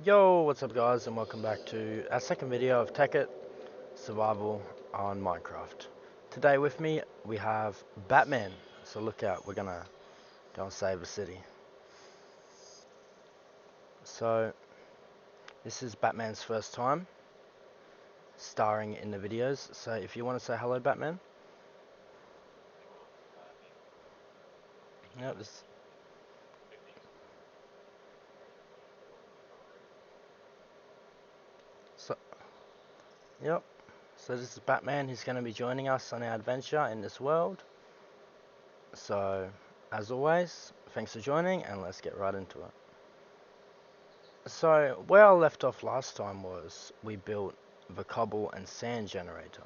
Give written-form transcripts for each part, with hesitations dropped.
Yo, what's up guys, and welcome back to our second video of Tekkit Survival on Minecraft. Today with me we have Batman, so look out, we're gonna go and save a city. So this is Batman's first time starring in the videos, so if you want to say hello Batman. Yep, so, yep. So this is Batman, he's going to be joining us on our adventure in this world. So as always, thanks for joining and let's get right into it. So where I left off last time was we built the cobble and sand generator,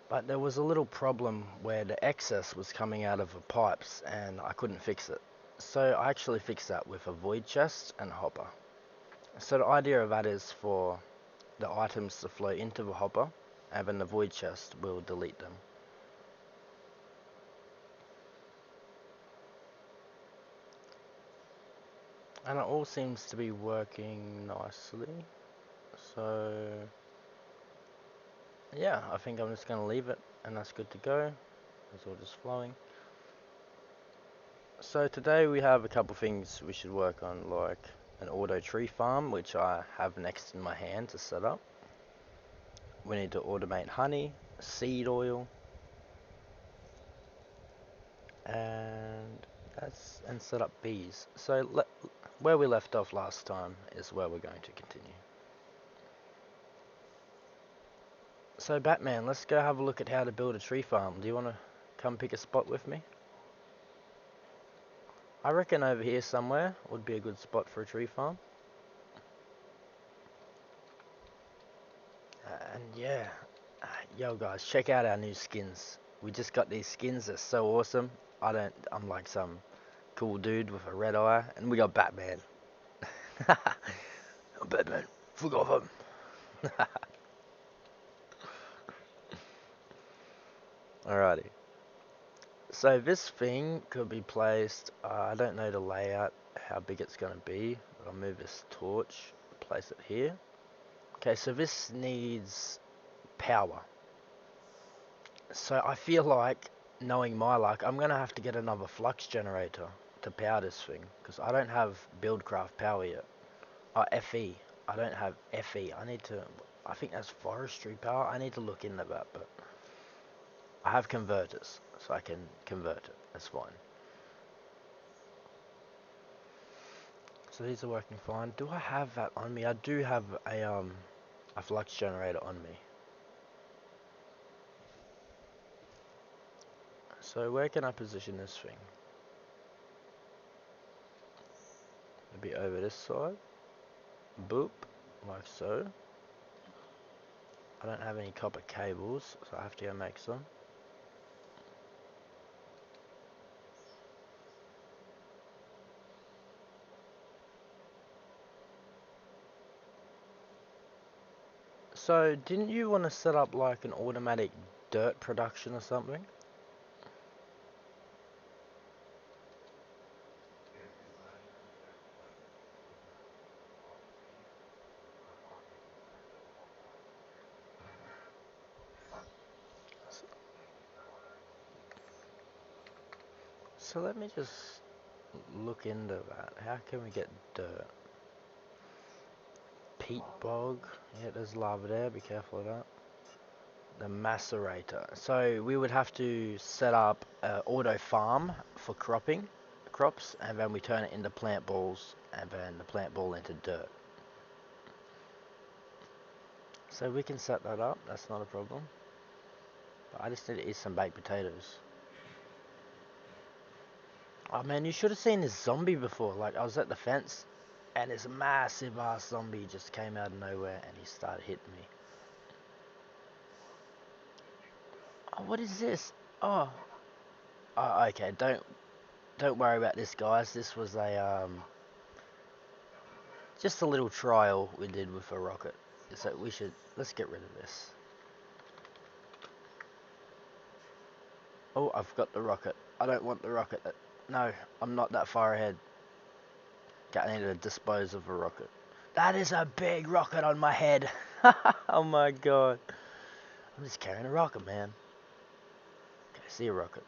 but there was a little problem where the excess was coming out of the pipes and I couldn't fix it. So I actually fixed that with a void chest and a hopper. So the idea of that is for the items to flow into the hopper, and then the void chest will delete them. And it all seems to be working nicely. So yeah, I think I'm just going to leave it and that's good to go. It's all just flowing. So today we have a couple things we should work on, like an auto tree farm, which I have next in my hand to set up. We need to automate honey, seed oil, and set up bees. So where we left off last time is where we're going to continue. So Batman, let's go have a look at how to build a tree farm. Do you want to come pick a spot with me? I reckon over here somewhere would be a good spot for a tree farm. And yeah, yo guys, check out our new skins. We just got these skins, they're so awesome. I'm like some cool dude with a red eye, and we got Batman. Batman, forgot him. Alrighty. So this thing could be placed, I don't know the layout, how big it's going to be. I'll move this torch, place it here. Okay, so this needs power. So I feel like, knowing my luck, I'm going to have to get another flux generator to power this thing, because I don't have buildcraft power yet. Oh, FE. I don't have FE. I think that's forestry power. I need to look into that, but I have converters, so I can convert it. That's fine. So these are working fine. Do I have that on me? I do have a flux generator on me. So where can I position this thing? Maybe over this side. Boop, like so. I don't have any copper cables, so I have to go make some. So didn't you want to set up like an automatic dirt production or something? So let me just look into that. How can we get dirt? Peat bog. Yeah, there's lava there. Be careful of that. The macerator. So we would have to set up an auto farm for crops, and then we turn it into plant balls, and then the plant ball into dirt. So we can set that up. That's not a problem. But I just need to eat some baked potatoes. Oh man, you should have seen this zombie before. Like, I was at the fence, and this massive ass zombie just came out of nowhere, and he started hitting me. Oh, what is this? Oh, oh, okay. Don't worry about this, guys. This was a just a little trial we did with a rocket. So let's get rid of this. Oh, I've got the rocket. I don't want the rocket. No, I'm not that far ahead. I need to dispose of a rocket. That is a big rocket on my head. Oh my god. I'm just carrying a rocket, man. Okay, I see a rocket.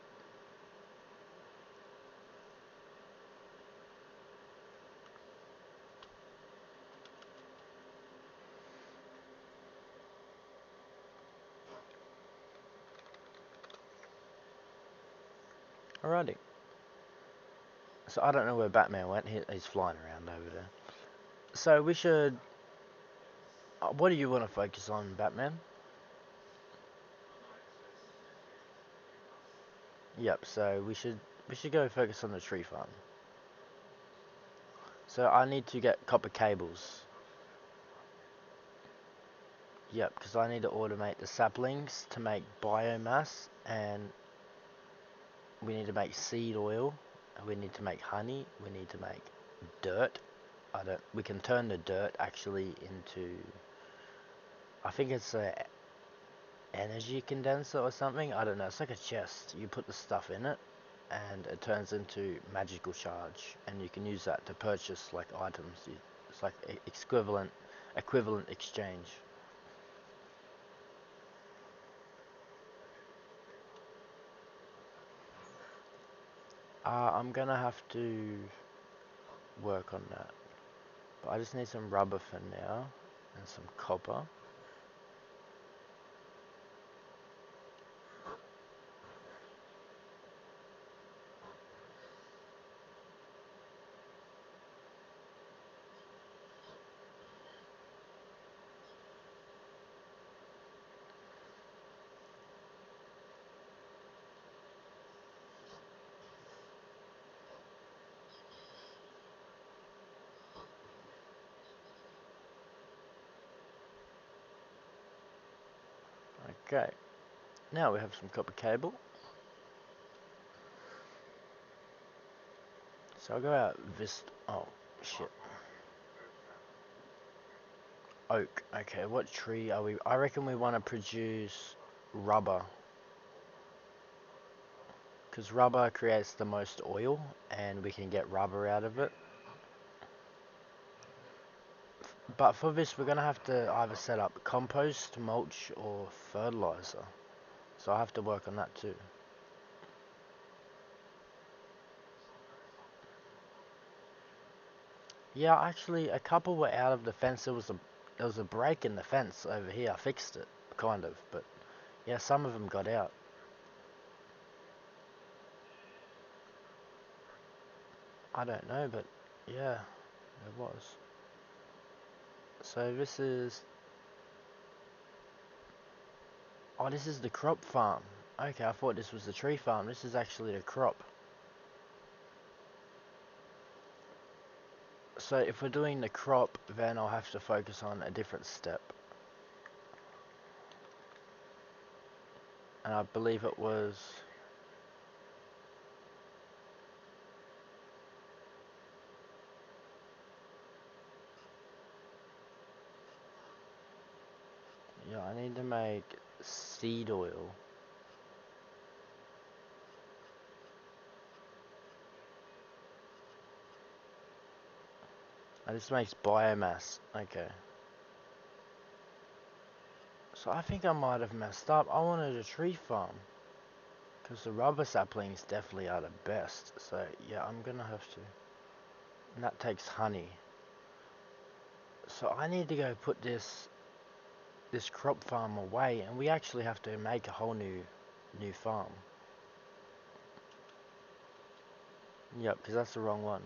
Alrighty. So I don't know where Batman went. He's flying around over there. So we should... what do you want to focus on, Batman? Yep, so we should go focus on the tree farm. So I need to get copper cables. Yep, because I need to automate the saplings to make biomass, and we need to make seed oil, and we need to make honey, we need to make dirt. We can turn the dirt actually into, I think it's a energy condenser or something. I don't know, it's like a chest. You put the stuff in it and it turns into magical charge, and you can use that to purchase like items. It's like equivalent exchange. I'm gonna have to work on that, but I just need some rubber for now and some copper. Okay, now we have some copper cable. So I'll go out this. Oh shit. Oak. Okay, what tree are we? I reckon we want to produce rubber, because rubber creates the most oil and we can get rubber out of it. But for this, we're gonna have to either set up compost, mulch, or fertilizer. So I have to work on that too. Yeah, actually, a couple were out of the fence. There was a break in the fence over here. I fixed it, kind of, but yeah, some of them got out. I don't know, but yeah, there was. So this is... oh, this is the crop farm. Okay, I thought this was the tree farm. This is actually the crop. So if we're doing the crop, then I'll have to focus on a different step. And I believe it was... yeah, I need to make seed oil. And this makes biomass. Okay. So I think I might have messed up. I wanted a tree farm, because the rubber saplings definitely are the best. So yeah, I'm gonna have to. And that takes honey. So I need to go put this crop farm away, and we actually have to make a whole new farm. Yep, because that's the wrong one.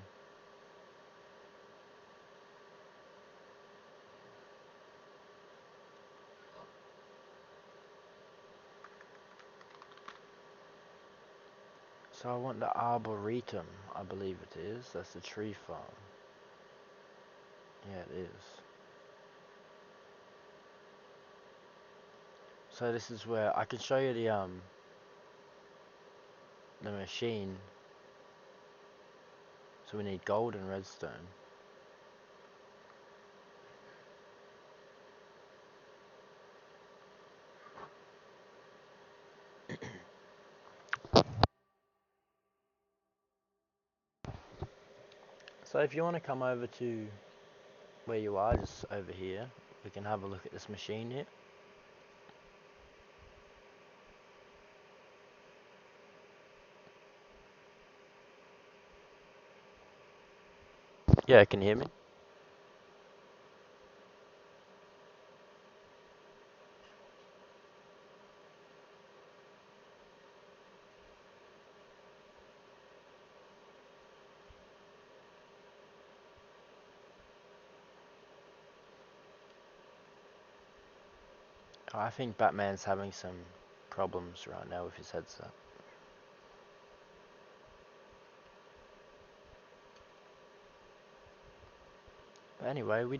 So I want the arboretum, I believe it is. That's the tree farm. Yeah, it is. So this is where I can show you the machine. So we need gold and redstone. So if you want to come over to where you are, just over here. We can have a look at this machine here. Yeah, can you hear me? I think Batman's having some problems right now with his headset. But anyway, we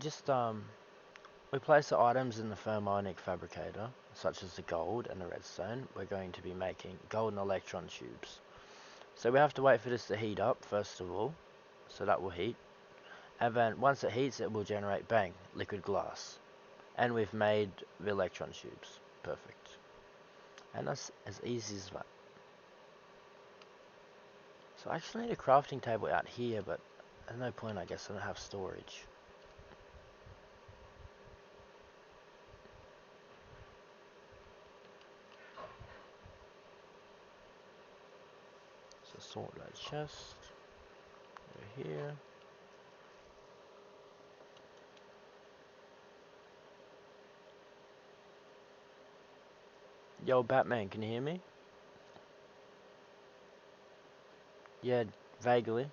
place the items in the thermionic fabricator, such as the gold and the redstone. We're going to be making golden electron tubes. So we have to wait for this to heat up, first of all. So that will heat. And then once it heats, it will generate, bang, liquid glass. And we've made the electron tubes. Perfect. And that's as easy as that. So I actually need a crafting table out here, but there's no point, I guess. I don't have storage. So sort that chest over here. Yo, Batman, can you hear me? Yeah, vaguely.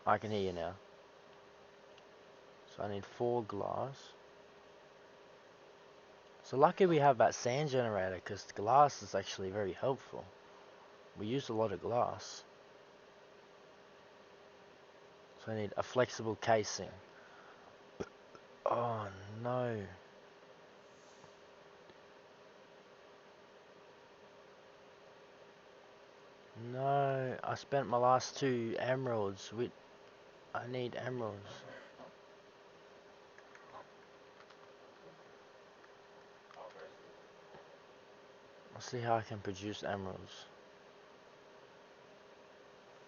I can hear you now. So I need 4 glass. So lucky we have that sand generator, because glass is actually very helpful. We use a lot of glass. So I need a flexible casing. Oh no. No, I spent my last 2 emeralds. I need emeralds. Let's see how I can produce emeralds.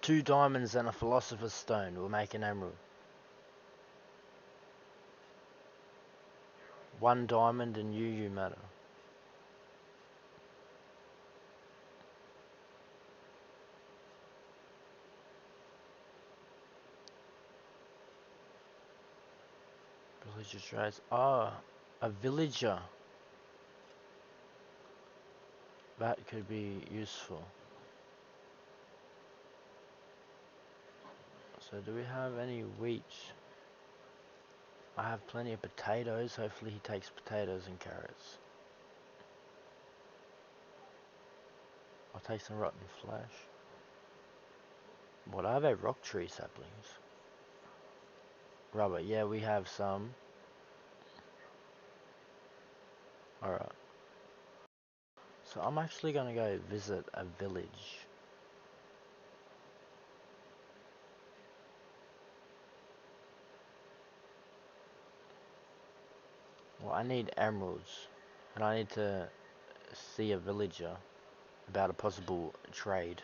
2 diamonds and a philosopher's stone will make an emerald. 1 diamond and UU matter. Villager trades. Ah, a villager. That could be useful. So do we have any wheat? I have plenty of potatoes. Hopefully he takes potatoes and carrots. I'll take some rotten flesh. What are they? Rock tree saplings. Rubber. Yeah, we have some. Alright. So I'm actually gonna go visit a village. Well, I need emeralds. And I need to see a villager about a possible trade.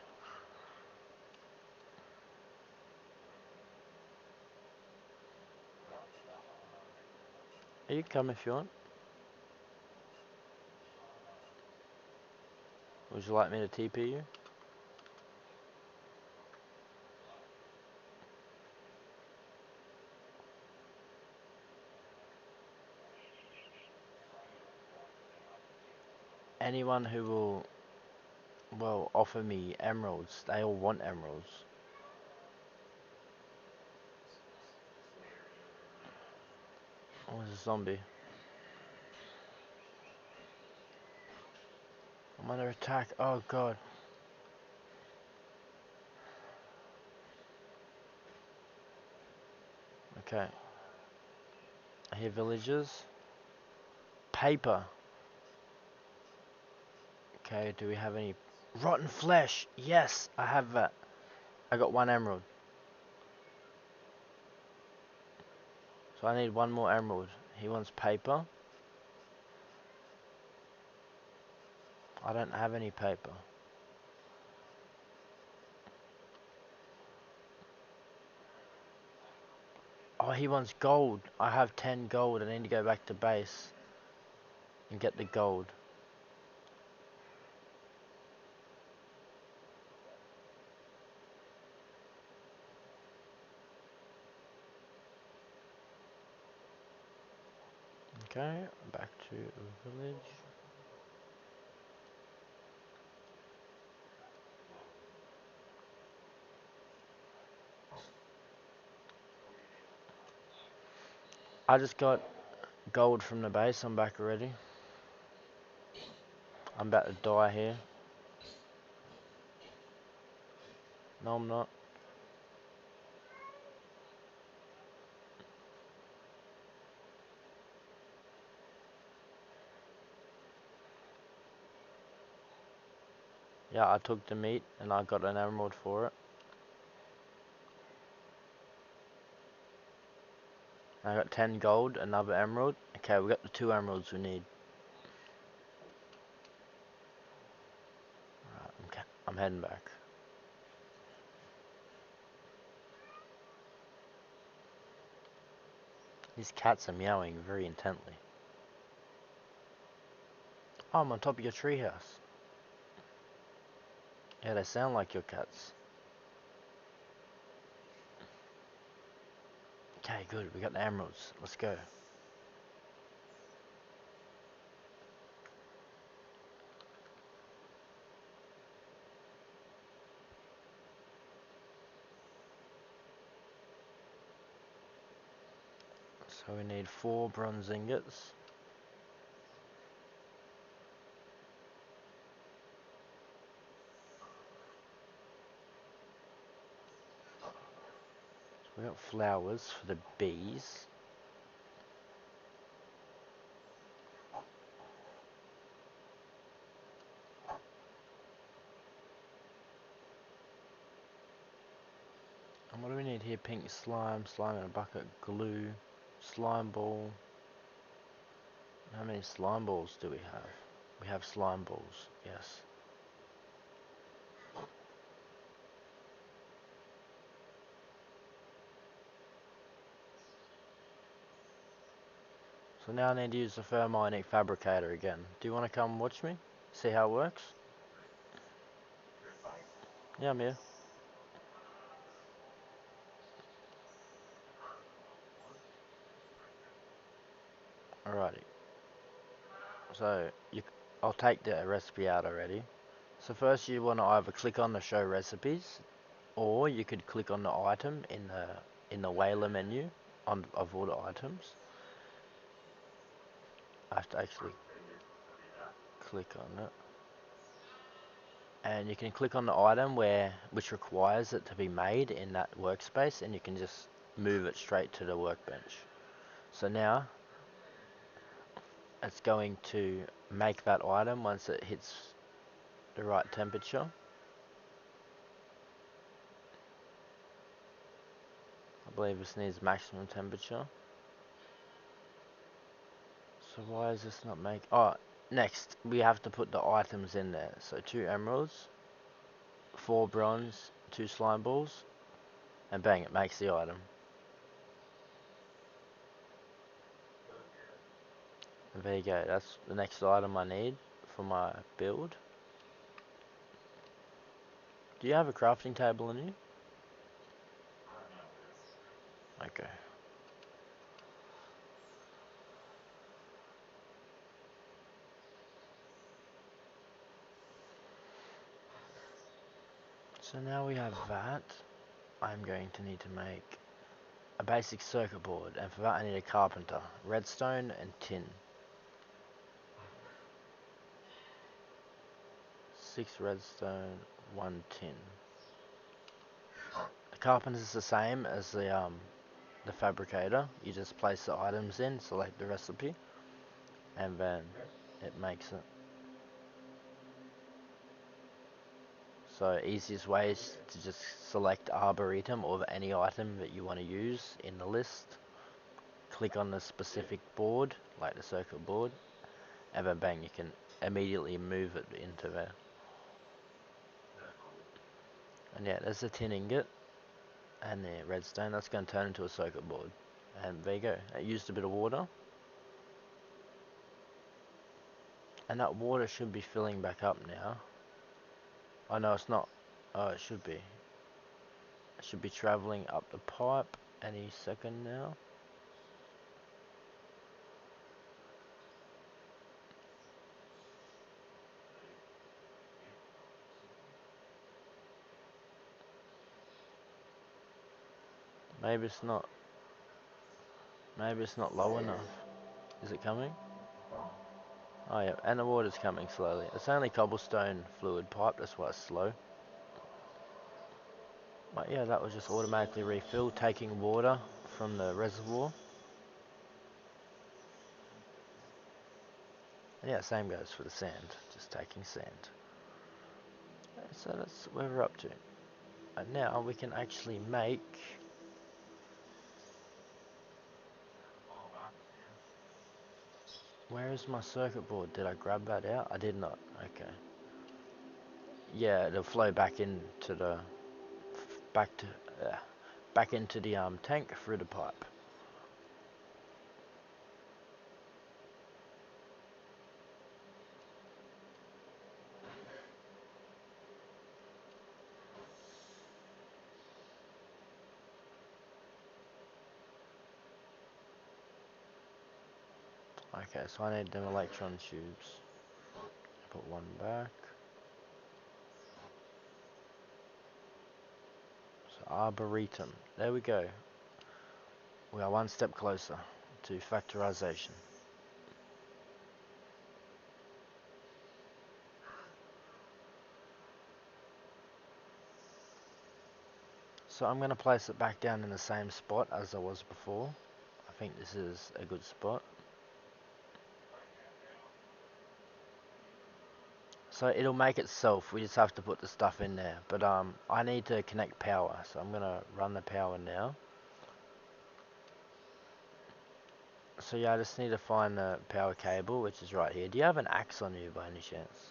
You can come if you want. Would you like me to TP you? Anyone who will, well, offer me emeralds. They all want emeralds. Oh, there's a zombie. I'm under attack. Oh god. Okay. I hear villagers. Paper. Okay, do we have any rotten flesh? Yes, I have that. I got 1 emerald. So I need 1 more emerald. He wants paper. I don't have any paper. Oh, he wants gold. I have 10 gold. I need to go back to base and get the gold. Okay, back to village. I just got gold from the base. I'm back already. I'm about to die here. No, I'm not. Yeah, I took the meat and I got an emerald for it. I got 10 gold, another emerald. Okay, we got the 2 emeralds we need. Right, I'm heading back. These cats are meowing very intently. Oh, I'm on top of your treehouse. Yeah, they sound like your cats. Okay, good. We got the emeralds. Let's go. So we need 4 bronze ingots. So we got flowers for the bees. And what do we need here? Pink slime, slime in a bucket, glue, slime ball. How many slime balls do we have? We have slime balls, yes. So now I need to use the thermionic fabricator again. Do you want to come watch me? See how it works? Yeah, I'm here. Alrighty. So I'll take the recipe out already. So first you want to either click on the show recipes, or you could click on the item in the Whaler menu of all the items. I have to actually click on it. And you can click on the item which requires it to be made in that workspace, and you can just move it straight to the workbench. So now it's going to make that item once it hits the right temperature. I believe this needs maximum temperature. So why is this not make? Oh, next we have to put the items in there. So 2 emeralds, 4 bronze, 2 slime balls, and bang, it makes the item. And there you go. That's the next item I need for my build. Do you have a crafting table in you? Okay. So now we have that. I'm going to need to make a basic circuit board, and for that I need a carpenter, redstone and tin. 6 redstone, 1 tin. The carpenter is the same as the fabricator. You just place the items in, select the recipe, and then it makes it. So easiest way is to just select Arboretum or any item that you want to use in the list. Click on the specific board, like the circuit board, and then bang, you can immediately move it into there. And yeah, there's a tin ingot and the redstone. That's going to turn into a circuit board. And there you go. It used a bit of water. And that water should be filling back up now. Oh no, it's not. Oh, it should be. It should be traveling up the pipe any second now. Maybe it's not. Maybe it's not low enough. Is it coming? Oh yeah, and the water's coming slowly. It's only cobblestone fluid pipe, that's why it's slow. But yeah, that was just automatically refilled, taking water from the reservoir. And yeah, same goes for the sand, just taking sand. So that's where we're up to. And now we can actually make... Where is my circuit board? Did I grab that out? I did not. Okay. Yeah, it'll flow back into the... Back to... back into the tank through the pipe. Okay, so I need them electron tubes. Put one back. So Arboretum. There we go. We are one step closer to factorization. So I'm going to place it back down in the same spot as I was before. I think this is a good spot. So it'll make itself, we just have to put the stuff in there. But I need to connect power, so I'm going to run the power now. So yeah, I just need to find the power cable, which is right here. Do you have an axe on you by any chance?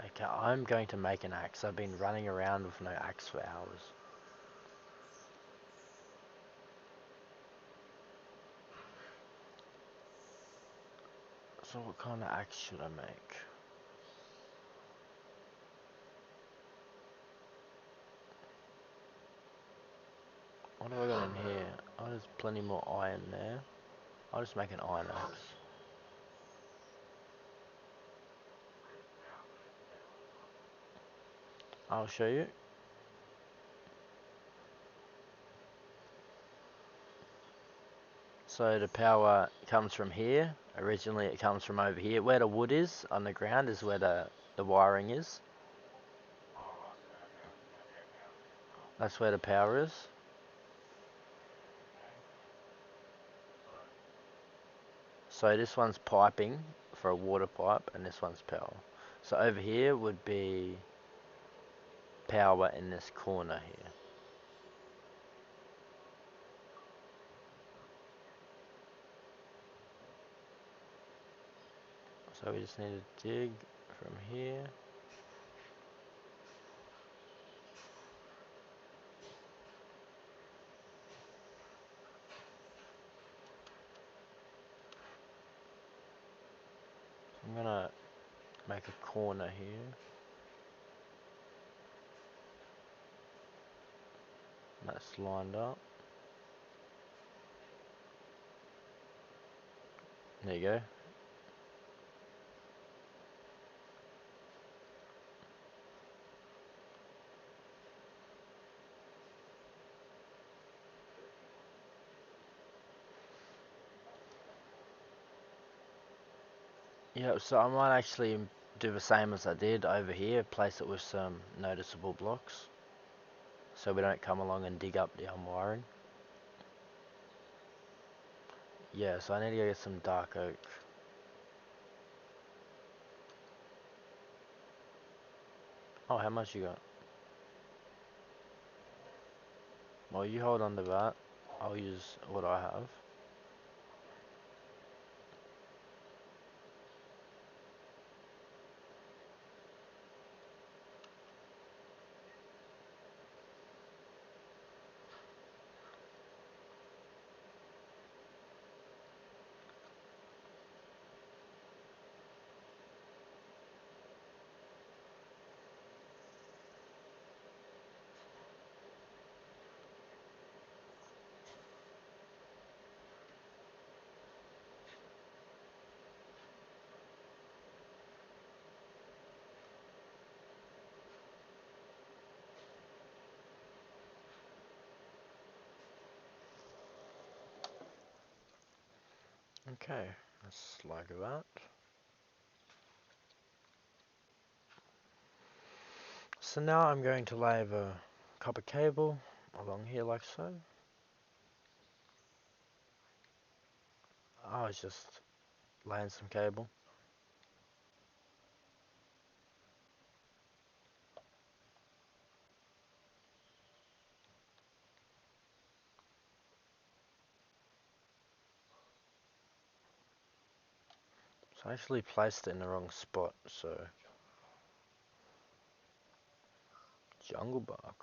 Okay, I'm going to make an axe. I've been running around with no axe for hours. So what kind of axe should I make? What have I got in here? Oh, there's plenty more iron there. I'll just make an iron axe. I'll show you. So the power comes from here. Originally it comes from over here. Where the wood is on the ground is where the wiring is. That's where the power is. So this one's piping for a water pipe and this one's power. So over here would be power in this corner here. So we just need to dig from here. I'm gonna make a corner here. That's lined up. There you go. Yeah, so I might actually do the same as I did over here, place it with some noticeable blocks, so we don't come along and dig up the wiring. Yeah, so I need to go get some dark oak. Oh, how much you got? Well, you hold on to that. I'll use what I have. Okay, that's like that. So now I'm going to lay the copper cable along here like so. I was just laying some cable. So I actually placed it in the wrong spot, so jungle bark.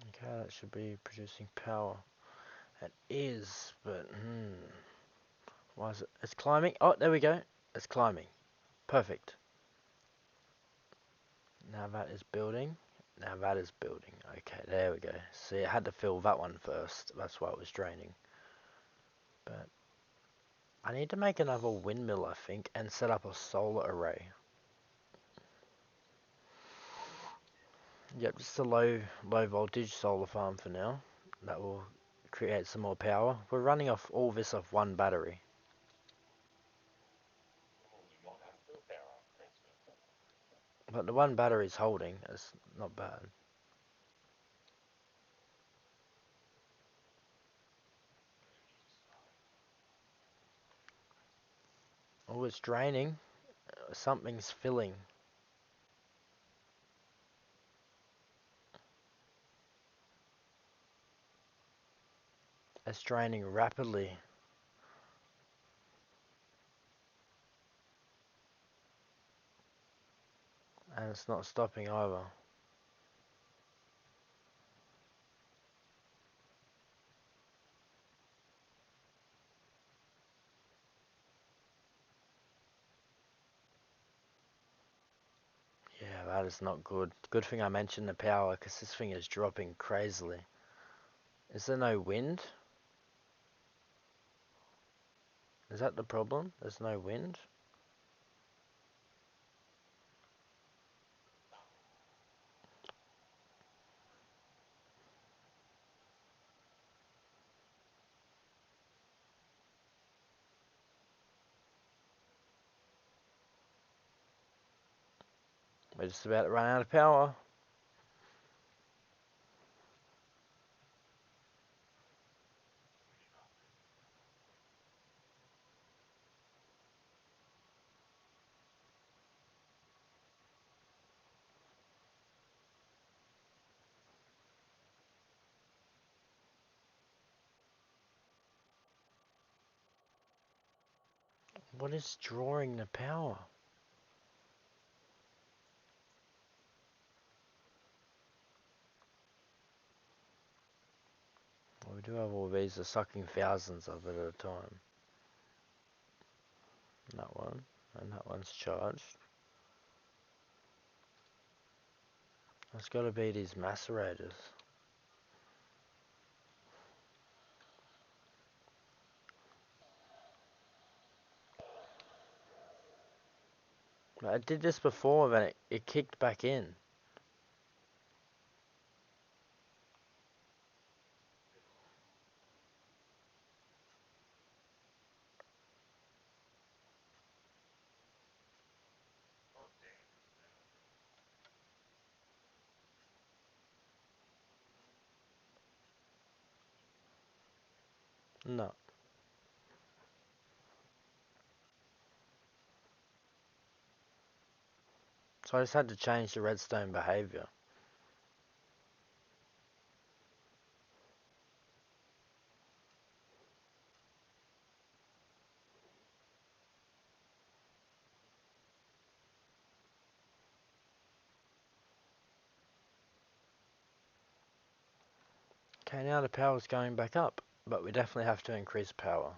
Okay, that should be producing power. It is, but why is it? It's climbing. Oh, there we go. It's climbing. Perfect. Now that is building. Now that is building. Okay, there we go. See, it had to fill that one first. That's why it was draining. But I need to make another windmill, I think, and set up a solar array. Yep, just a low voltage solar farm for now. That will create some more power. We're running off all this off one battery. But the one battery's holding. It's not bad. Oh, it's draining. Something's filling. It's draining rapidly. And it's not stopping either. Yeah, that is not good. Good thing I mentioned the power, because this thing is dropping crazily. Is there no wind? Is that the problem? There's no wind? We're just about to run out of power. What is drawing the power? Well, we do have all these are sucking thousands of it at a time. That one. And that one's charged. It's got to be these macerators. I did this before, then it kicked back in. No. So I just had to change the redstone behavior. Okay, now the power's going back up, but we definitely have to increase power.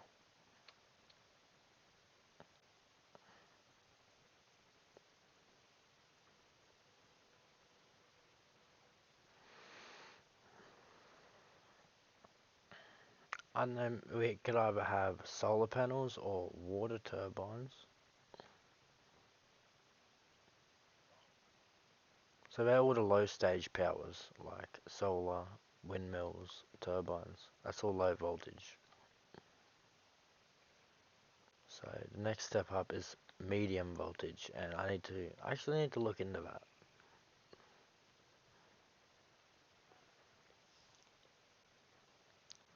And then we could either have solar panels or water turbines. So they're all the low stage powers, like solar, windmills, turbines. That's all low voltage. So the next step up is medium voltage, and I actually need to look into that.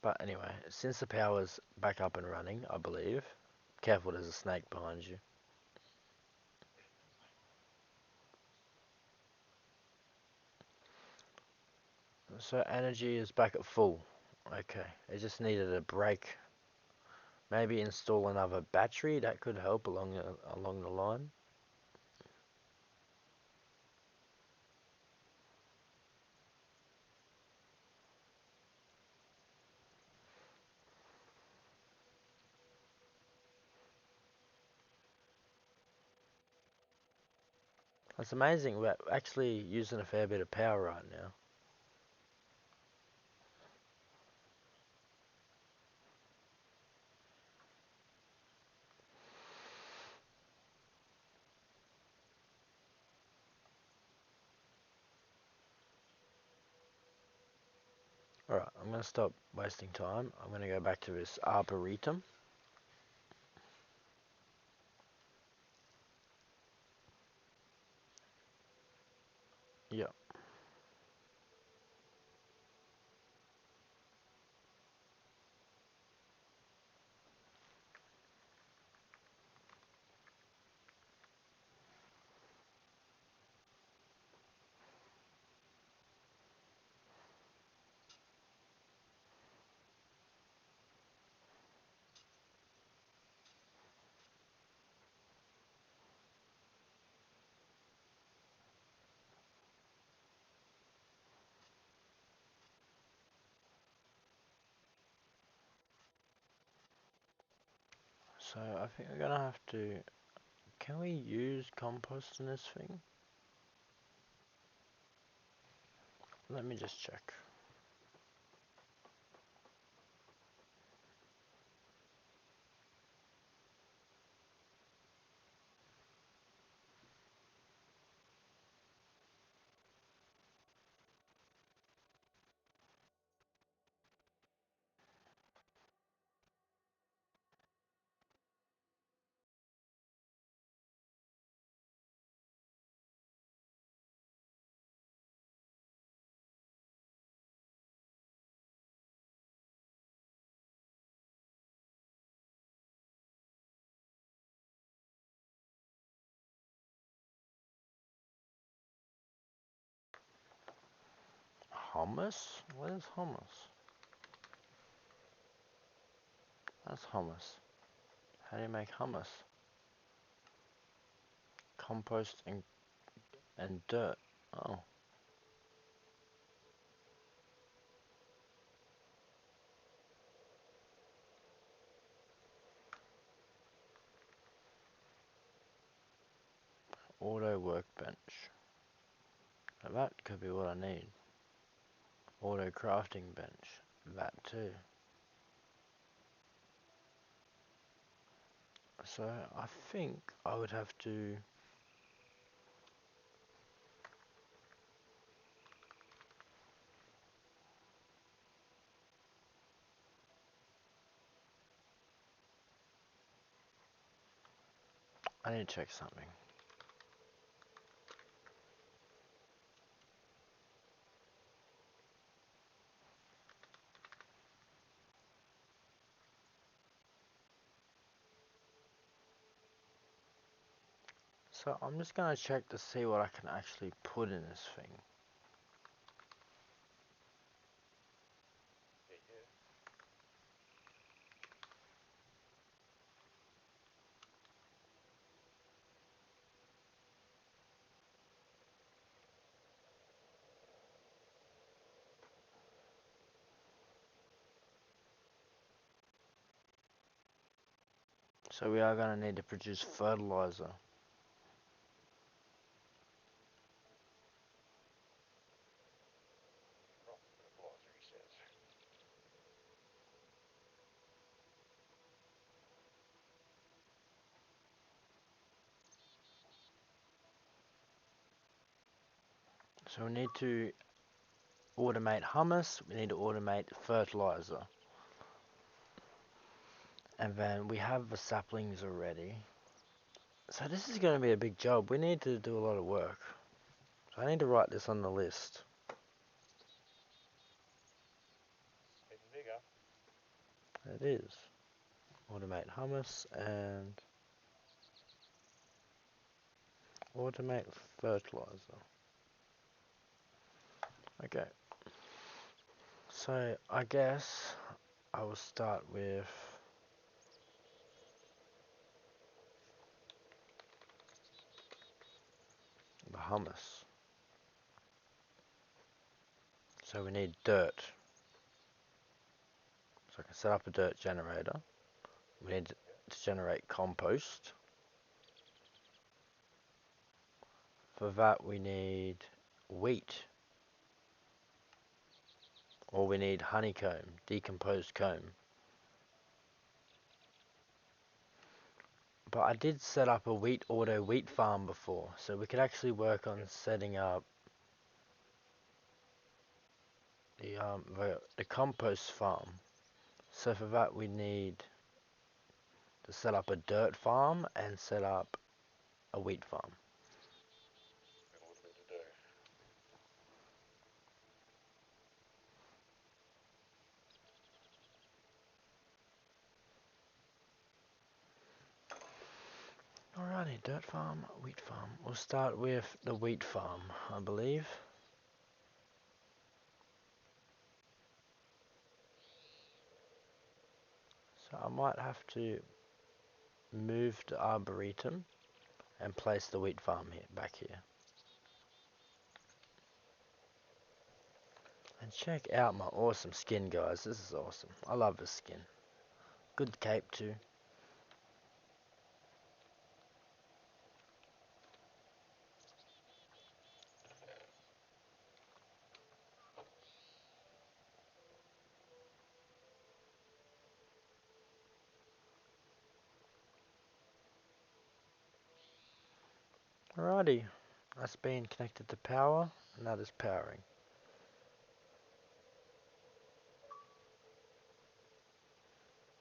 But anyway, since the power's back up and running, I believe. Careful, there's a snake behind you. So energy is back at full. Okay, it just needed a break. Maybe install another battery, that could help along the line. That's amazing. We're actually using a fair bit of power right now. Alright, I'm going to stop wasting time. I'm going to go back to this arboretum. Yep. So I think we're going to have to... Can we use compost in this thing? Let me just check. Hummus? What is hummus? That's hummus. How do you make hummus? Compost and dirt. Oh. Auto workbench. Now that could be what I need. Auto crafting bench. That too. So I think I would have to... I need to check something. So I'm just gonna check to see what I can actually put in this thing. So we are gonna need to produce fertilizer. So we need to automate hummus, we need to automate fertilizer. And then we have the saplings already. So this is going to be a big job. We need to do a lot of work. So I need to write this on the list. It is. Automate hummus and automate fertilizer. Okay. So I guess I will start with the hummus. So we need dirt. So I can set up a dirt generator. We need to generate compost. For that we need wheat. Or we need honeycomb, decomposed comb. But I did set up a wheat farm before, so we could actually work on setting up the compost farm. So for that we need to set up a dirt farm and set up a wheat farm. Alrighty, dirt farm, wheat farm. We'll start with the wheat farm, I believe. So I might have to move the arboretum and place the wheat farm back here. And check out my awesome skin, guys. This is awesome. I love this skin. Good cape too. Alrighty, that's been connected to power, and that is powering.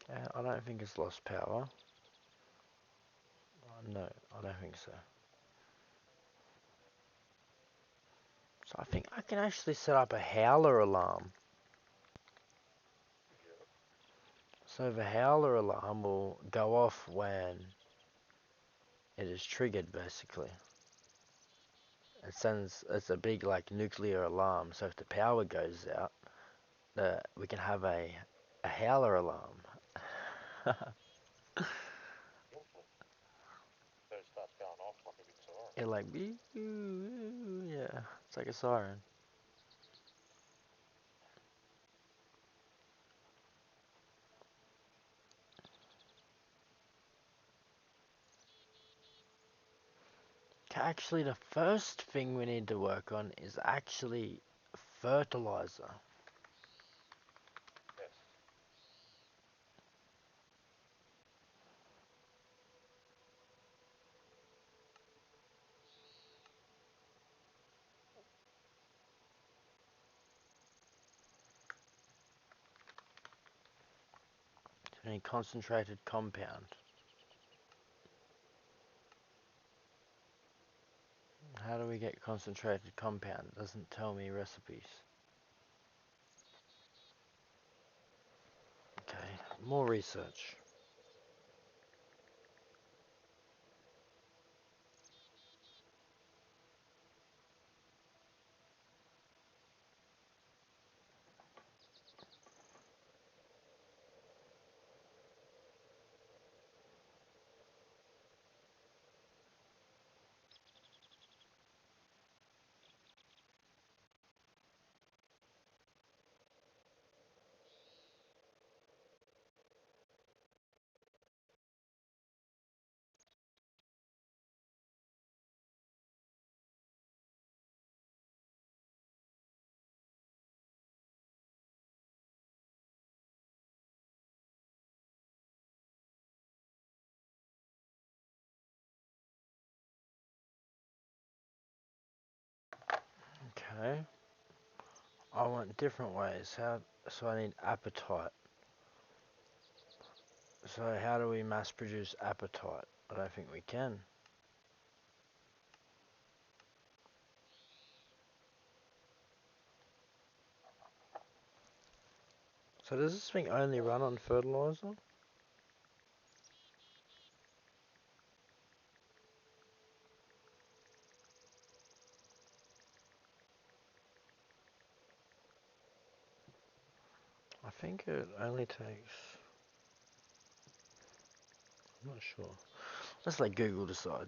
And I don't think it's lost power. No, I don't think so. So I think I can actually set up a howler alarm. So the howler alarm will go off when it is triggered, basically. It's a big like nuclear alarm. So if the power goes out, we can have a howler alarm. Yeah, like yeah, it's like a siren. Actually, the first thing we need to work on is actually fertilizer. So we need concentrated compound. How do we get concentrated compound? It doesn't tell me recipes. Okay, more research. Okay. I want different ways. So I need appetite. So how do we mass produce appetite? I don't think we can. So does this thing only run on fertilizer? I think it only takes... I'm not sure. Let's let Google decide.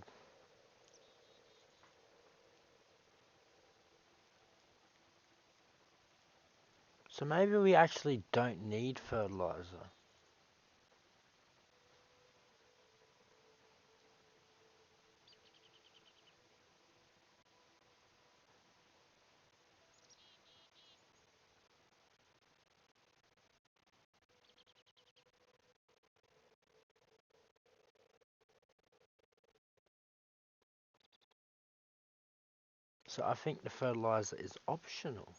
So maybe we actually don't need fertilizer. So I think the fertilizer is optional.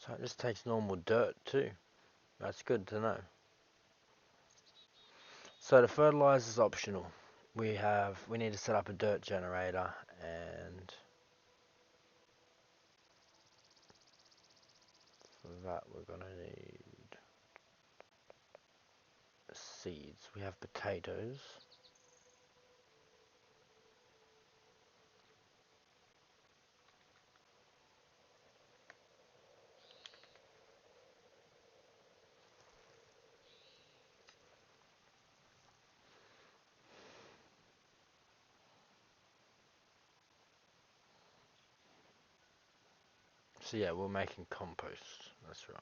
So it just takes normal dirt too. That's good to know. So the fertilizer is optional. We need to set up a dirt generator, and for that we're gonna need seeds. We have potatoes. So yeah, we're making compost. That's right.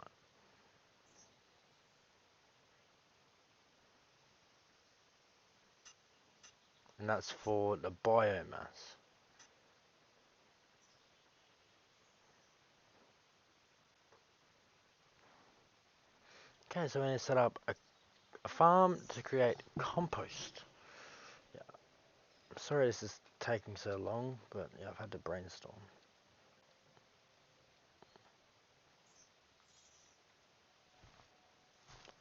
And that's for the biomass. Okay, so we need to set up a farm to create compost. Yeah, sorry this is taking so long, but yeah, I've had to brainstorm.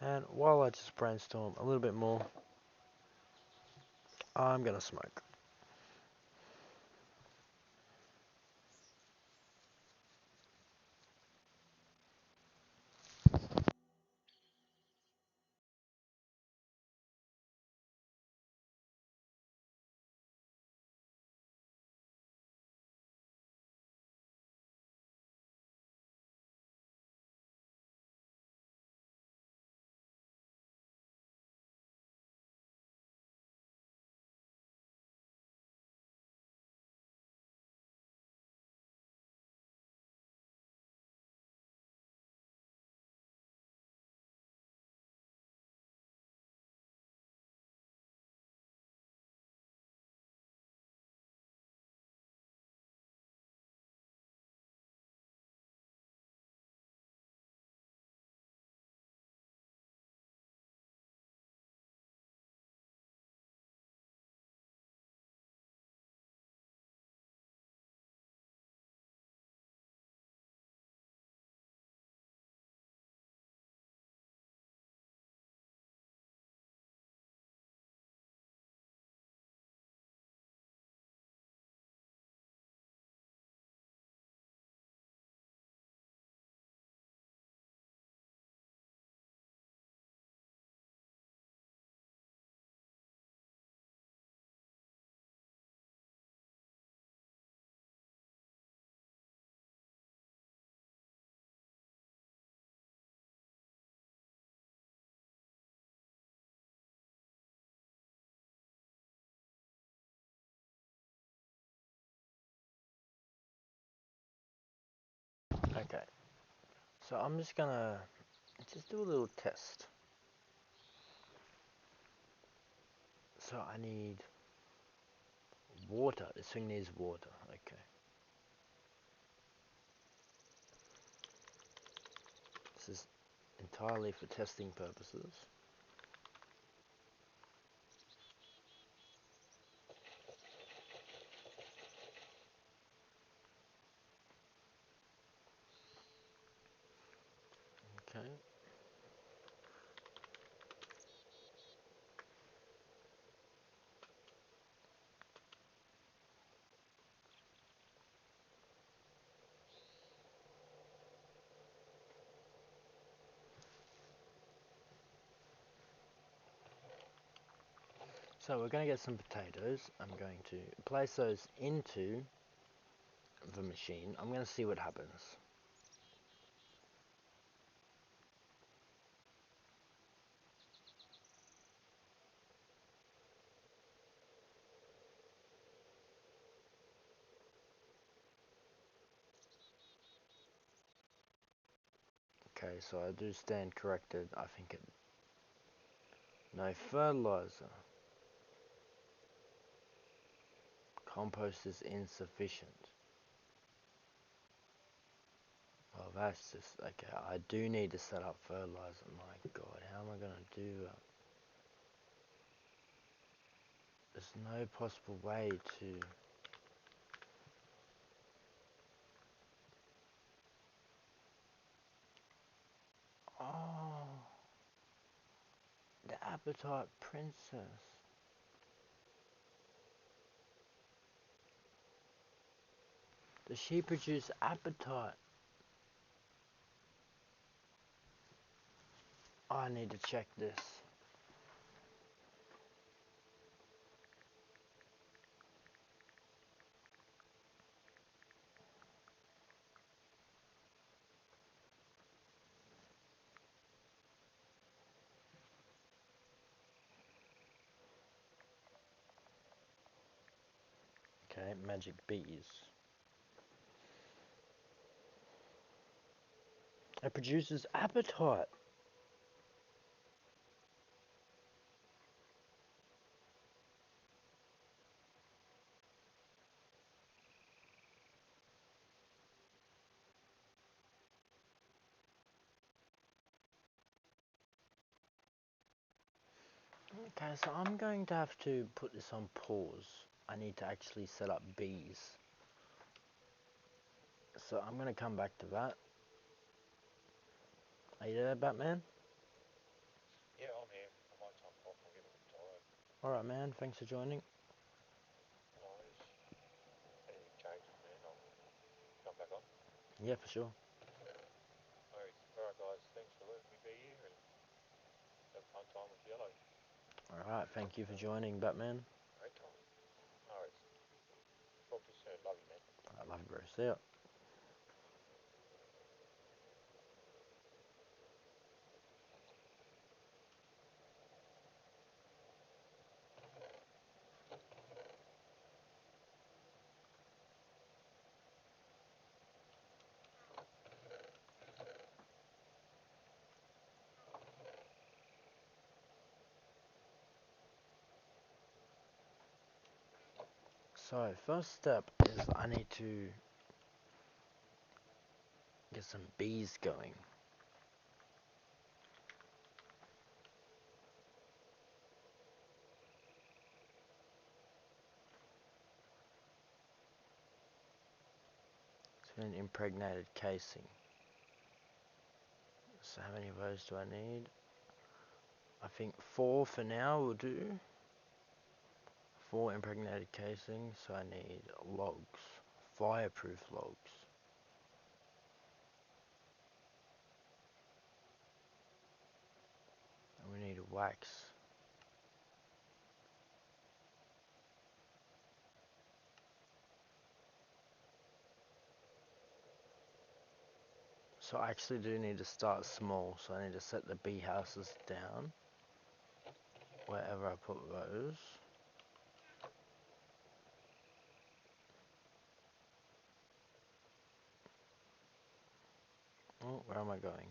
And while I just brainstorm a little bit more, I'm gonna smoke. So I'm just gonna do a little test. So I need water. This thing needs water. Okay. This is entirely for testing purposes. Okay. So we're going to get some potatoes. I'm going to place those into the machine. I'm going to see what happens. Okay, so I do stand corrected. I think it... No fertilizer. Compost is insufficient. Oh, that's just... Okay, I do need to set up fertilizer. My god, how am I going to do that? There's no possible way to... Oh, the appetite princess. Does she produce appetite? I need to check this. Okay, magic bees. It produces appetite. Okay, so I'm going to have to put this on pause. I need to actually set up bees. So I'm going to come back to that. Are you there, Batman? Yeah, I'm here. I might jump off. I'm getting a bit tired. Alright, man. Thanks for joining. No worries. Anything changes, man, I'll jump back on. Yeah, for sure. No worries. Alright, guys. Thanks for letting me be here and have a fun time with Yellow. Alright, thank you for joining, Batman. Great time. No worries. Talk to you soon. Love you, man. I love you, bro. See ya. So, first step is I need to get some bees going. It's an impregnated casing. So how many of those do I need? I think 4 for now will do. 4 impregnated casings, so I need logs. Fireproof logs. And we need wax. So I actually do need to start small, so I need to set the bee houses down. Wherever I put those. Oh, where am I going?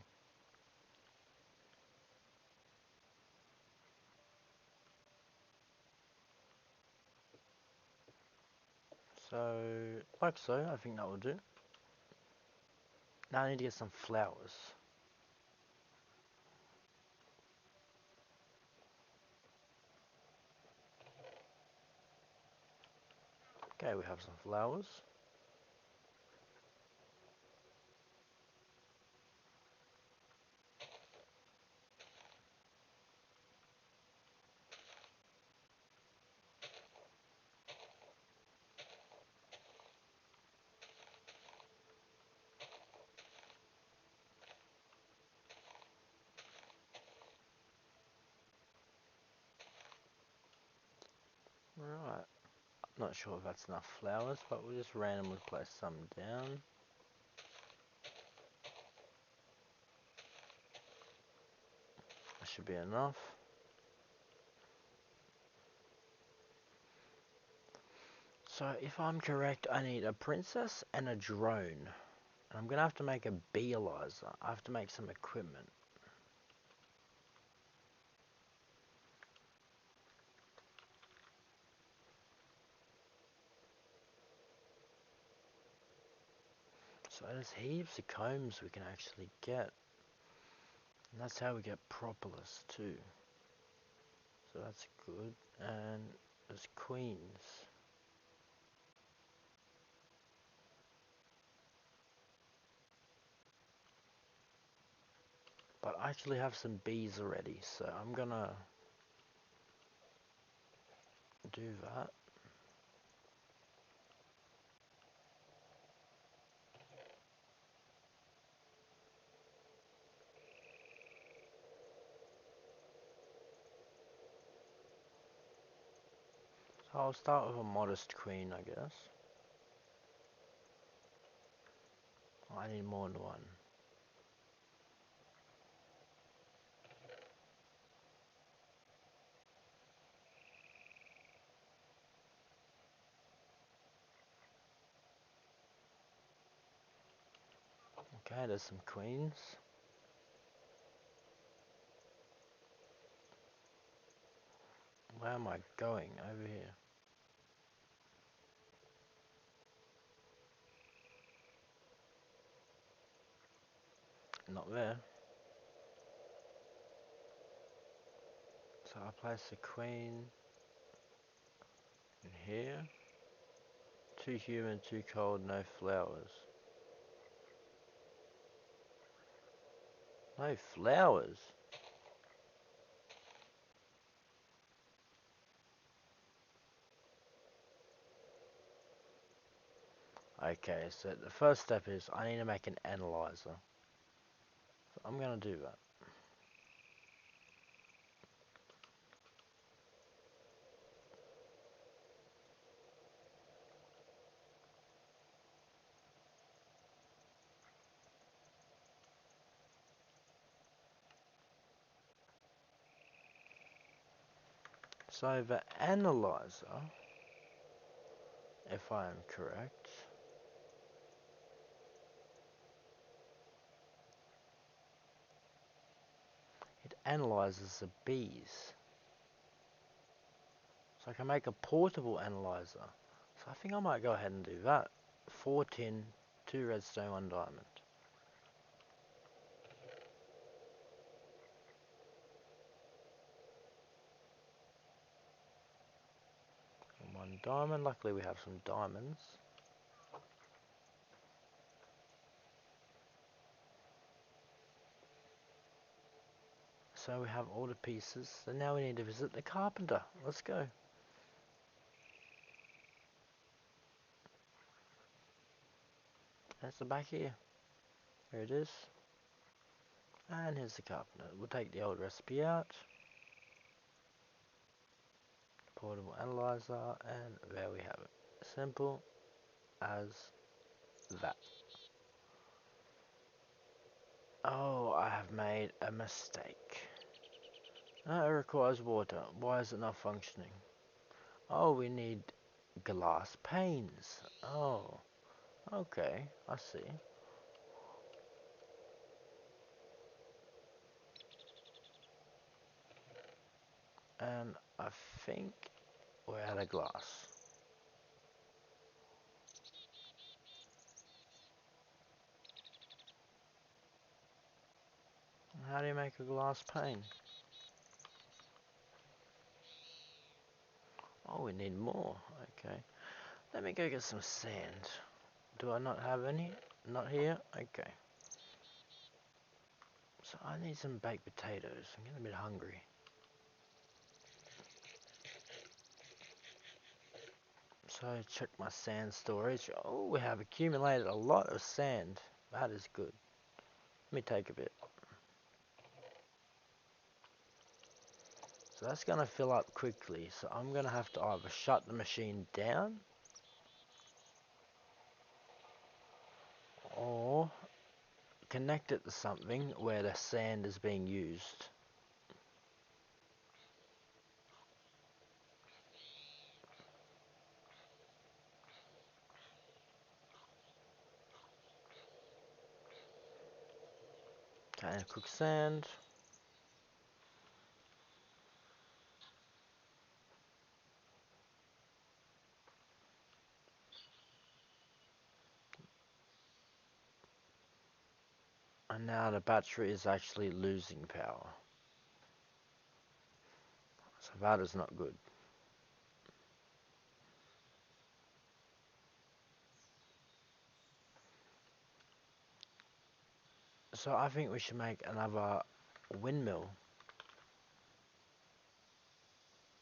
So, like so, I think that will do. Now I need to get some flowers. Okay, we have some flowers. Right. Not sure if that's enough flowers, but we'll just randomly place some down. That should be enough. So if I'm correct, I need a princess and a drone. And I'm gonna have to make a beelizer. I have to make some equipment. So there's heaps of combs we can actually get. And that's how we get propolis too. So that's good. And there's queens. But I actually have some bees already, so I'm gonna do that. So I'll start with a modest queen, I guess. I need more than one. Okay, there's some queens. Where am I going? Over here. Not there. So I place the queen in here. Too humid, too cold, no flowers. No flowers? Okay, so the first step is I need to make an analyzer. So I'm gonna do that. So the analyzer, if I am correct, it analyzes the bees. So I can make a portable analyzer. So I think I might go ahead and do that. 4 tin, 2 redstone, 1 diamond. And 1 diamond. Luckily we have some diamonds. So we have all the pieces. So now we need to visit the carpenter. Let's go. That's the back here. Here it is. And here's the carpenter. We'll take the old recipe out. Portable analyzer. And there we have it. Simple as that. Oh, I have made a mistake. It requires water. Why is it not functioning? Oh, we need glass panes. Oh, okay, I see. I think we're out of glass. How do you make a glass pane? Oh, we need more. Okay. Let me go get some sand. Do I not have any? Not here? Okay. So I need some baked potatoes. I'm getting a bit hungry. So check my sand storage. Oh, we have accumulated a lot of sand. That is good. Let me take a bit. So that's going to fill up quickly. So I'm going to have to either shut the machine down or connect it to something where the sand is being used. Okay, cook sand. And now the battery is actually losing power. So that is not good. So I think we should make another windmill.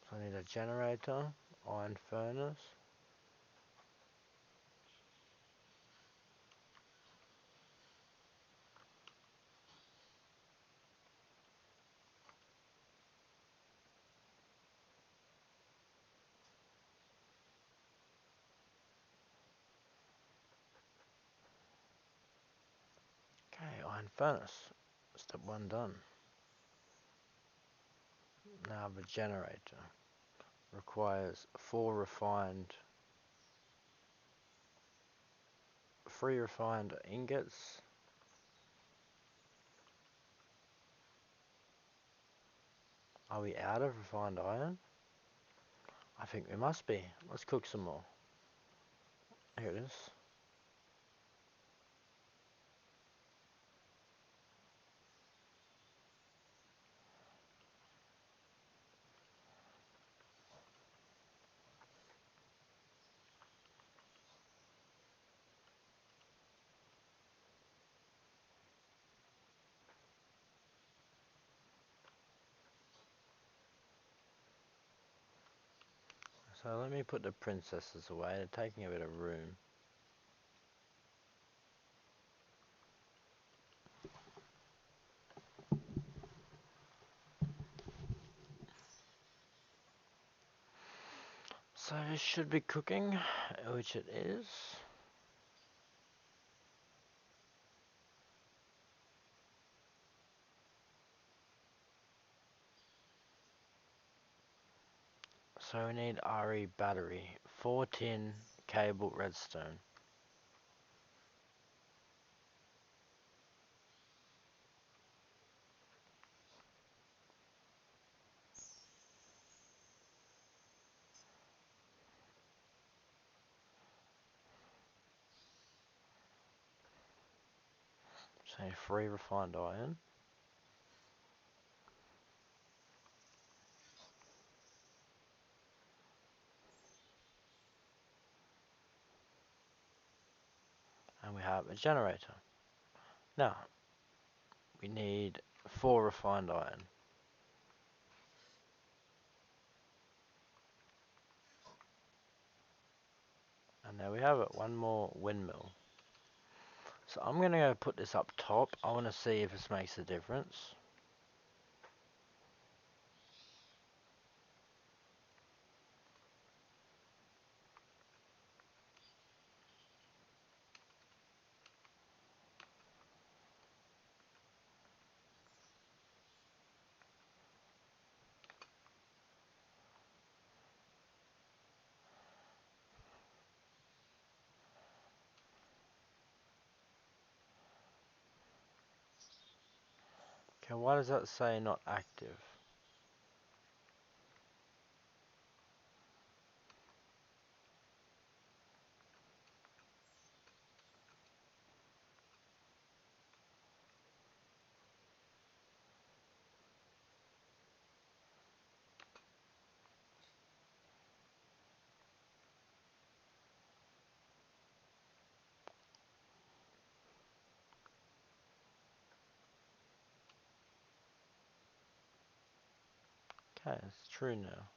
So I need a generator, iron furnace. Okay, iron furnace. Step one done. Now the generator requires three refined ingots. Are we out of refined iron? I think we must be. Let's cook some more. Here it is. So let me put the princesses away. They're taking a bit of room. So this should be cooking, which it is. So we need RE battery, 4 tin, cable, redstone. So 3 refined iron. And we have a generator. Now, we need 4 refined iron. And there we have it, one more windmill. So I'm going to go put this up top. I want to see if this makes a difference. Okay, why does that say not active? Okay, it's true now.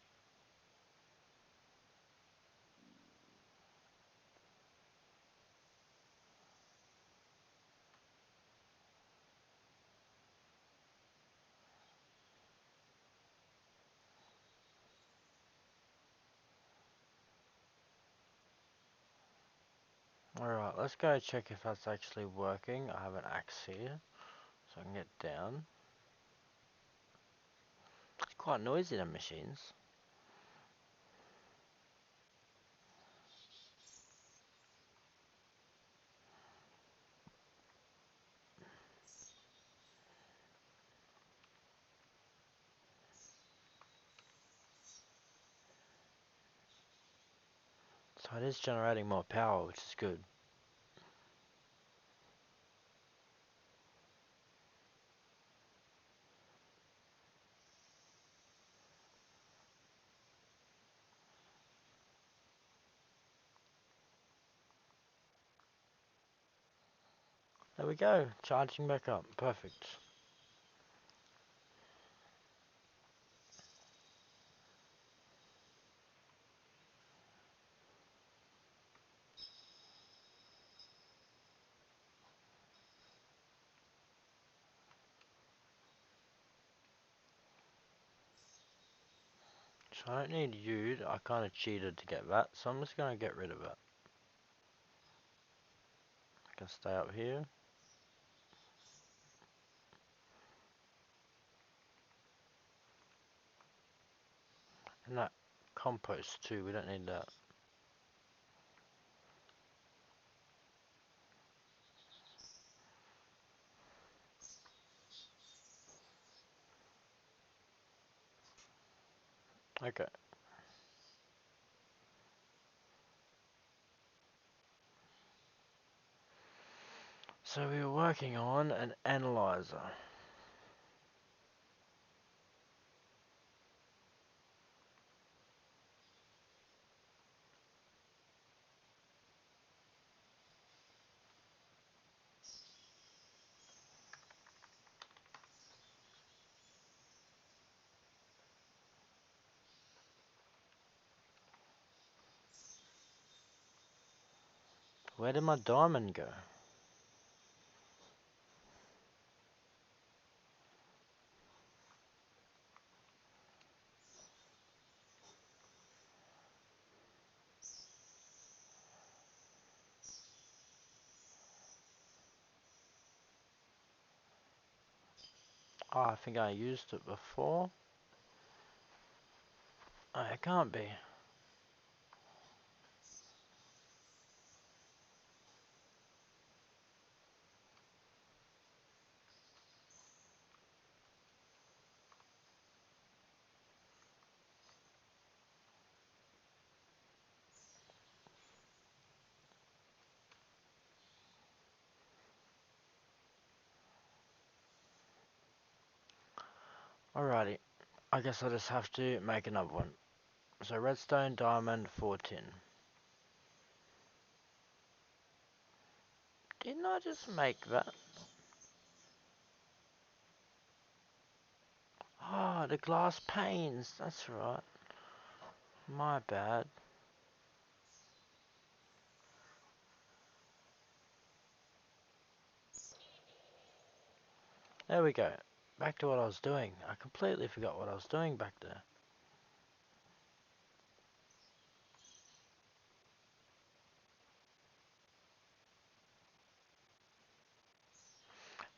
Alright, let's go check if that's actually working. I have an axe here, so I can get down. It's quite noisy, the machines. So it is generating more power, which is good. There we go, charging back up, perfect. So I don't need you, I kinda cheated to get that, so I'm just gonna get rid of it. I can stay up here. And that compost too, we don't need that. Okay. So we were working on an analyzer. Where did my diamond go? Oh, I think I used it before. Oh, it can't be. Alrighty, I guess I just have to make another one. So redstone, diamond, 4 tin. Didn't I just make that? Ah, the glass panes, that's right. My bad. There we go. Back to what I was doing. I completely forgot what I was doing back there.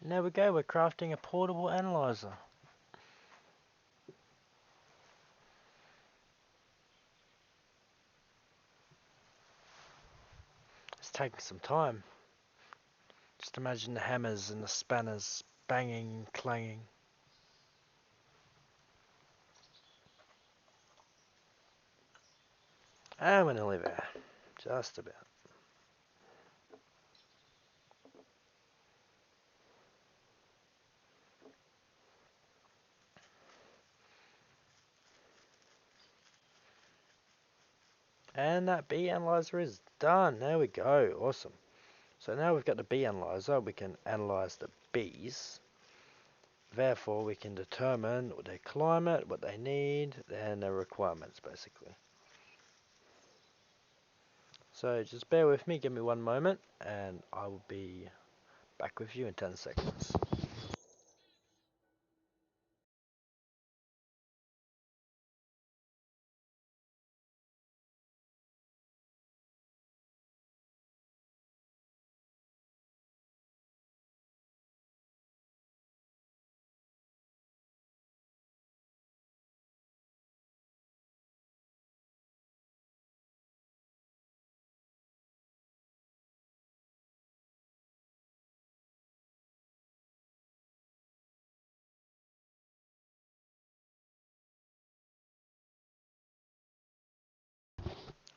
And there we go, we're crafting a portable analyzer. It's taking some time. Just imagine the hammers and the spanners banging, clanging. And we're nearly there. Just about. And that bee analyzer is done. There we go. Awesome. So now we've got the bee analyzer, we can analyze the bees. Therefore, we can determine their climate, what they need, and their requirements, basically. So just bear with me, give me one moment, and I will be back with you in 10 seconds.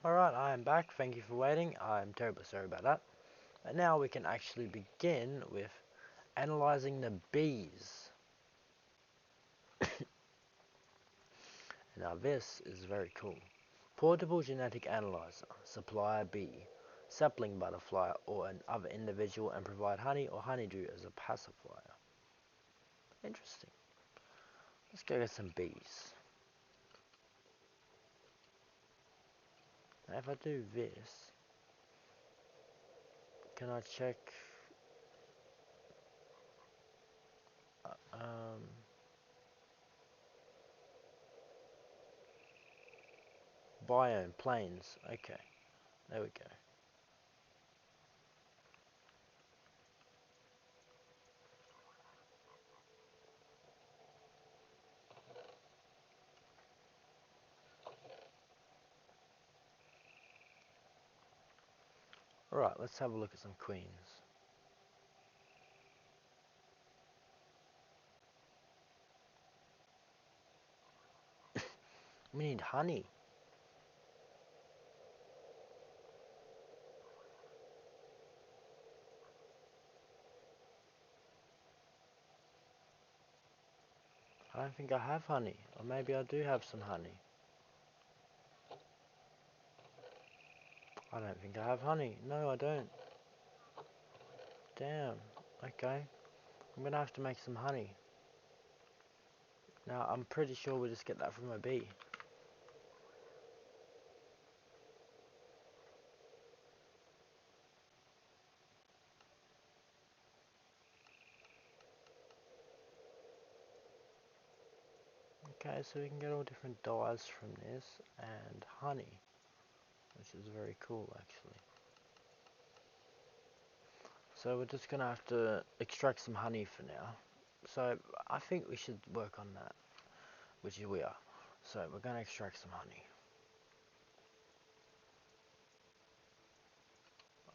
Alright, I am back. Thank you for waiting. I'm terribly sorry about that. And now we can actually begin with analyzing the bees. Now this is very cool. Portable genetic analyzer. Supply a bee, sapling butterfly, or an other individual and provide honey or honeydew as a pacifier. Interesting. Let's go get some bees. Now if I do this, can I check um, biome, plains? Okay, there we go. Alright, let's have a look at some queens. We need honey. I don't think I have honey, or maybe I do have some honey. I don't think I have honey. No, I don't. Damn. Okay. I'm gonna have to make some honey. Now, I'm pretty sure we'll just get that from a bee. Okay, so we can get all different dyes from this, and honey, which is very cool, actually. So we're just gonna have to extract some honey for now. So I think we should work on that, which we are. So we're gonna extract some honey.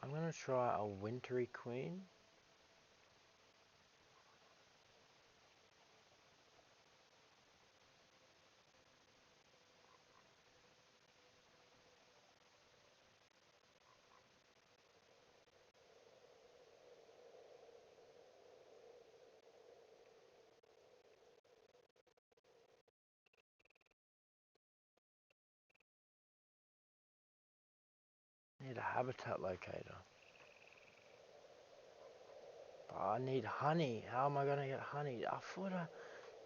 I'm gonna try a wintry queen. Need a habitat locator. But I need honey. How am I gonna get honey? I thought,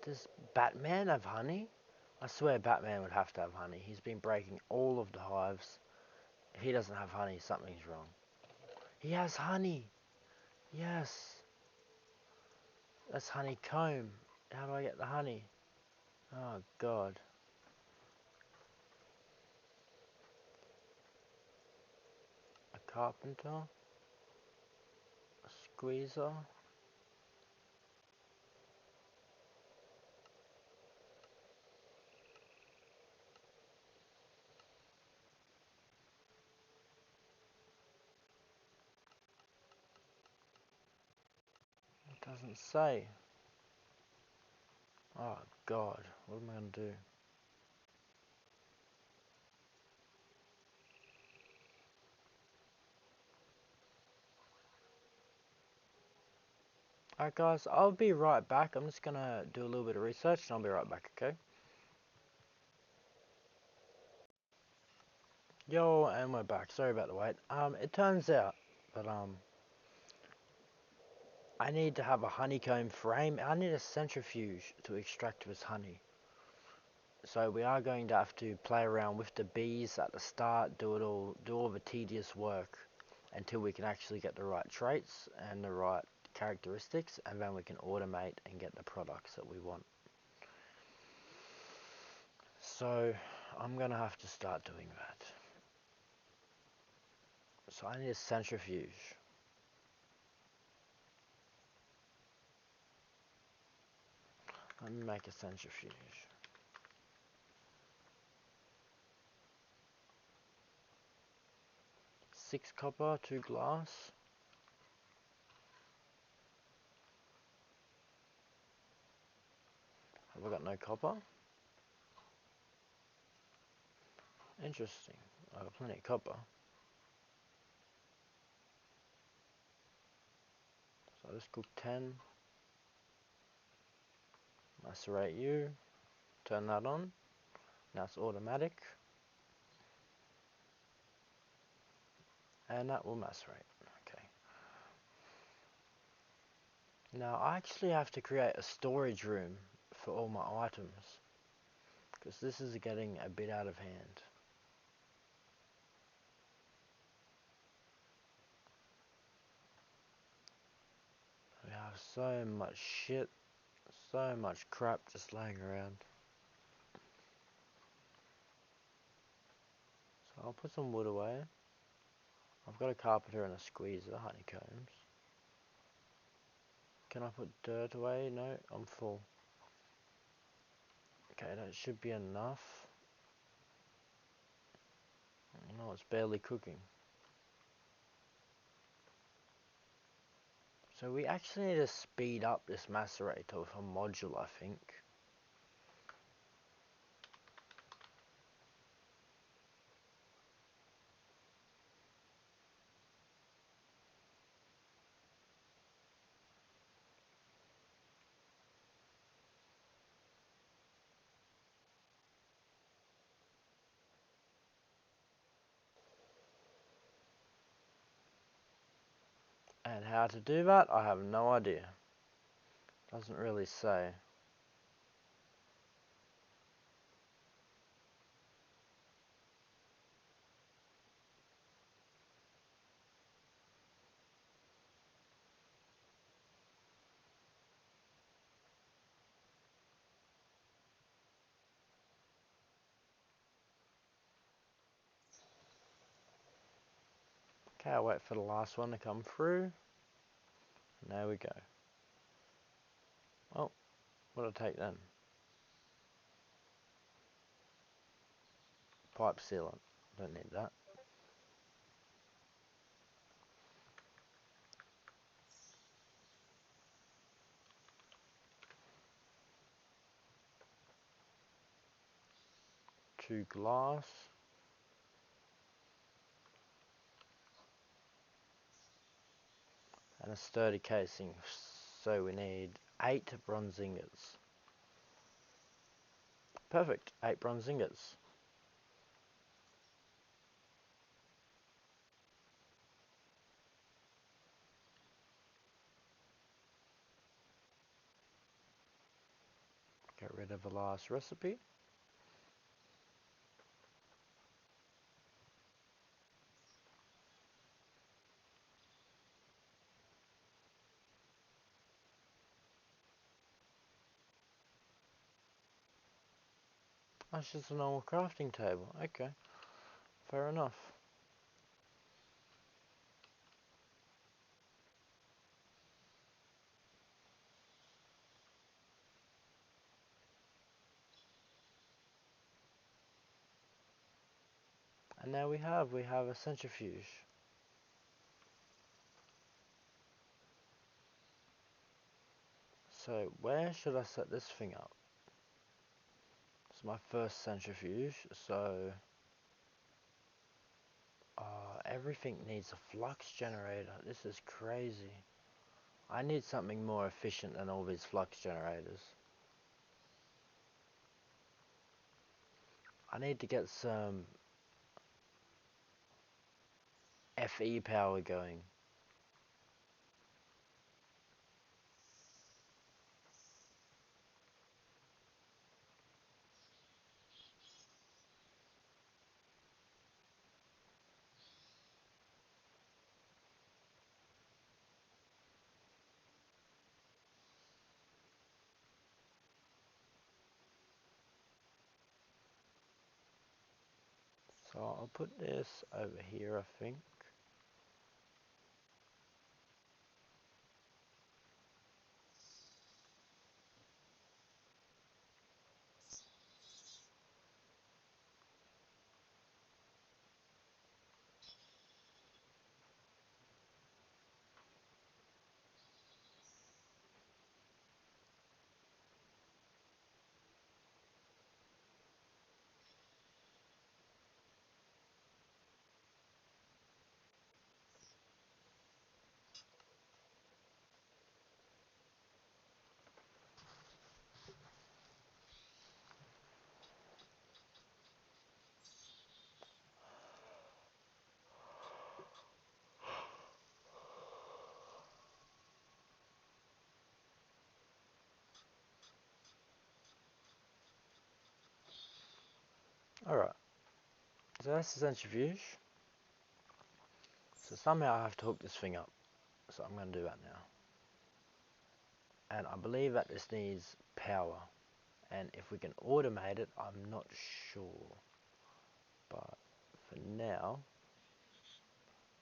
does Batman have honey? I swear Batman would have to have honey. He's been breaking all of the hives. If he doesn't have honey, something's wrong. He has honey. Yes. That's honeycomb. How do I get the honey? Oh god. A carpenter. A squeezer. It doesn't say. Oh god. What am I gonna do? Alright guys, I'll be right back. I'm just gonna do a little bit of research and I'll be right back, okay? Yo, and we're back. Sorry about the wait. It turns out that I need to have a honeycomb frame. I need a centrifuge to extract this honey. So we are going to have to play around with the bees at the start, do all the tedious work until we can actually get the right traits and the right characteristics, and then we can automate and get the products that we want. So I'm gonna have to start doing that. So I need a centrifuge. Let me make a centrifuge. 6 copper, 2 glass. Have I got no copper? Interesting. I got plenty of copper. So I just cook 10. Macerate you. Turn that on. Now it's automatic. And that will macerate. Okay. Now I actually have to create a storage room for all my items, because this is getting a bit out of hand. We have so much shit, so much crap just laying around. So I'll put some wood away. I've got a carpenter and a squeezer, honeycombs. Can I put dirt away? No, I'm full. Okay, that should be enough. No, it's barely cooking. So we actually need to speed up this macerator with a module, I think. And how to do that, I have no idea. Doesn't really say. Okay, I'll wait for the last one to come through. And there we go. Oh, what'll I take then? Pipe sealant. Don't need that. Two glass. And a sturdy casing. So we need 8 bronze ingots. Perfect, 8 bronze ingots. Get rid of the last recipe. That's just a normal crafting table. Okay, fair enough. And now we have a centrifuge. So where should I set this thing up? It's my first centrifuge, so everything needs a flux generator. This is crazy. I need something more efficient than all these flux generators. I need to get some FE power going. So I'll put this over here, I think. Alright, so that's the centrifuge. So somehow I have to hook this thing up. So I'm going to do that now. And I believe that this needs power. And if we can automate it, I'm not sure. But for now,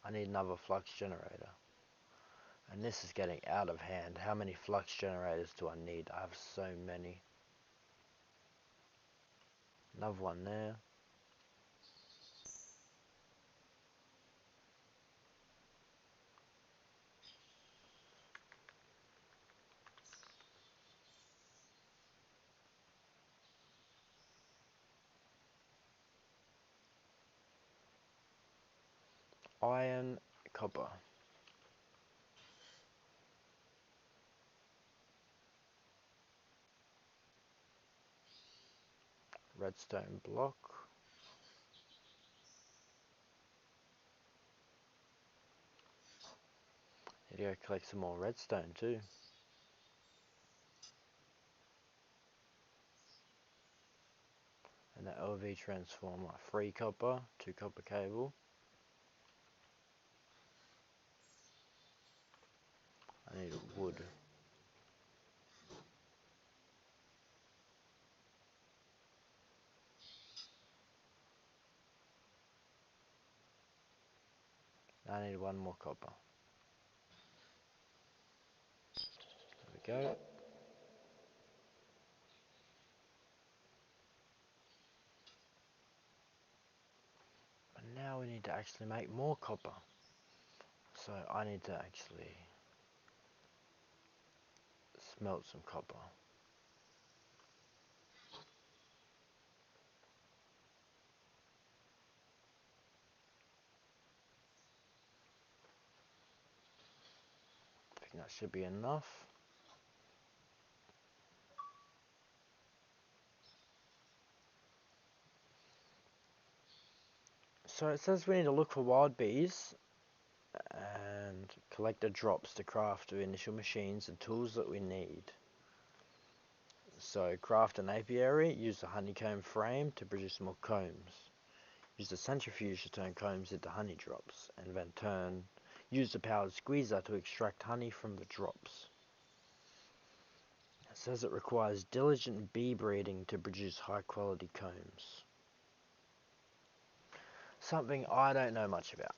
I need another flux generator. And this is getting out of hand. How many flux generators do I need? I have so many. Another one there. Iron, copper. Redstone block. Need to go collect some more redstone too. And the LV transformer. 3 copper, 2 copper cable. I need wood. I need 1 more copper. There we go. And now we need to actually make more copper. So I need to actually smelt some copper. I think that should be enough. So it says we need to look for wild bees and collect the drops to craft the initial machines and tools that we need. So craft an apiary, use the honeycomb frame to produce more combs. Use the centrifuge to turn combs into honey drops, and then use the powered squeezer to extract honey from the drops. It says it requires diligent bee breeding to produce high quality combs. Something I don't know much about.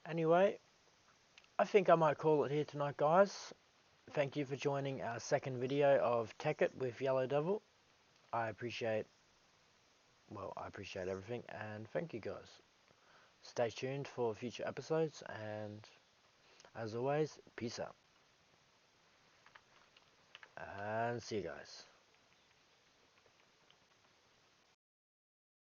Anyway, I think I might call it here tonight, guys. Thank you for joining our second video of Tekkit with YELODEVIL. I appreciate everything, and thank you guys. Stay tuned for future episodes, and as always, peace out. And see you guys.